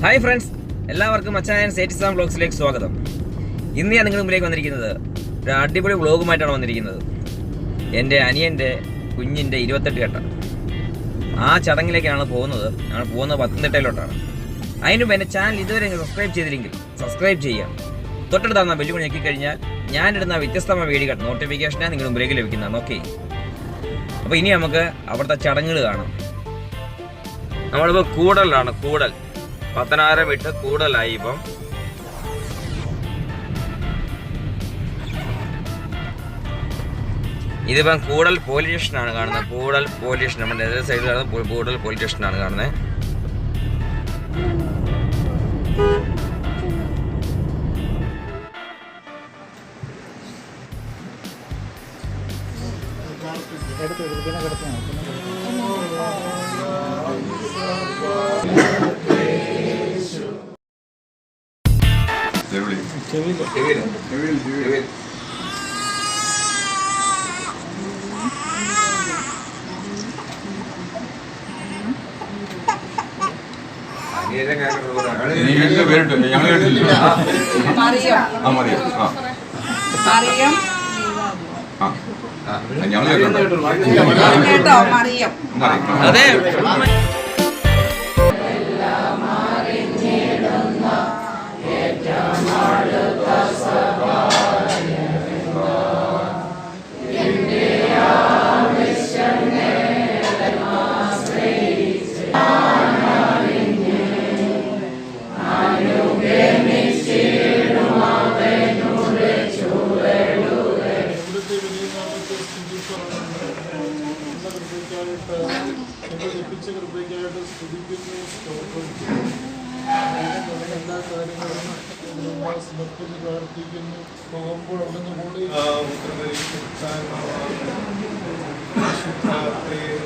Hi friends, എല്ലാവർക്കും മച്ചാൻ സേറ്റിസാം വ്ളോഗ്സിലേക്ക് സ്വാഗതം. ഇന്ന് ഞാൻ നിങ്ങളുടെ മുമ്പിലേക്ക് വന്നിരിക്കുന്നത് ഒരു അടിപൊളി വ്ളോഗുമായിട്ടാണ് വന്നിരിക്കുന്നത്. എൻ്റെ അനിയൻ്റെ കുഞ്ഞിൻ്റെ 28 കെട്ട ആ ചടങ്ങിലേക്കാണ് പോകുന്നത്. ഞങ്ങൾ പോകുന്നത് പത്തനംതിട്ടയിലോട്ടാണ്. അതിന് മുമ്പ് എൻ്റെ ചാനൽ ഇതുവരെ സബ്സ്ക്രൈബ് ചെയ്തില്ലെങ്കിൽ സബ്സ്ക്രൈബ് ചെയ്യുക. തൊട്ടടുത്താകുന്ന ബെല്ലുകൂടി ഞെക്കിക്കഴിഞ്ഞാൽ ഞാനിടുന്ന വ്യത്യസ്തമായ വീഡിയോ നോട്ടിഫിക്കേഷനാണ് നിങ്ങളുടെ മുമ്പിലേക്ക് ലഭിക്കുന്നതാണ്. ഓക്കെ, അപ്പോൾ ഇനി നമുക്ക് അവിടുത്തെ ചടങ്ങുകൾ കാണാം. നമ്മളിപ്പോൾ കൂടലാണ്, കൂടൽ പത്തനായിരം വിട്ട് കൂടുതലായി. ഇപ്പം ഇതിപ്പം കൂടൽ പോലീസ് സ്റ്റേഷനാണ് കാണുന്നത്. കൂടൽ പോലീസ് സ്റ്റേഷൻ നമ്മുടെ എതിർ സൈഡിൽ കാണുന്നത് കൂടൽ പോലീസ് സ്റ്റേഷനാണ് കാണുന്നത്. അതെ, എല്ലാ കാര്യങ്ങളും സമർപ്പിച്ച് പ്രാർത്ഥിക്കുന്നു. പോകുമ്പോൾ അവിടുന്ന് കൂടി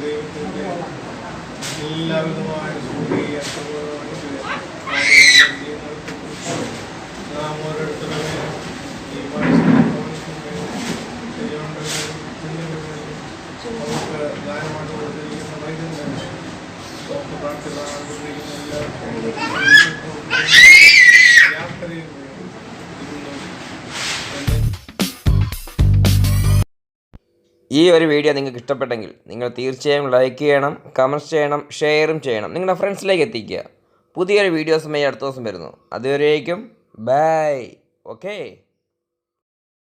ദൈവത്തിൻ്റെ എല്ലാവിധമായ നാം ഓരോരുത്തരുടെ ഈ നമുക്ക് ന്യായമായിട്ട് കൊടുത്തിരിക്കുന്ന വൈദ്യുതി ഈ ഒരു വീഡിയോ നിങ്ങൾക്ക് ഇഷ്ടപ്പെട്ടെങ്കിൽ നിങ്ങൾ തീർച്ചയായും ലൈക്ക് ചെയ്യണം, കമൻറ്റ് ചെയ്യണം, ഷെയറും ചെയ്യണം, നിങ്ങളുടെ ഫ്രണ്ട്സിലേക്ക് എത്തിക്കുക. പുതിയൊരു വീഡിയോസുമായി അടുത്ത ദിവസം വരുന്നു. അതുവരേക്കും ബൈ. ഓക്കെ.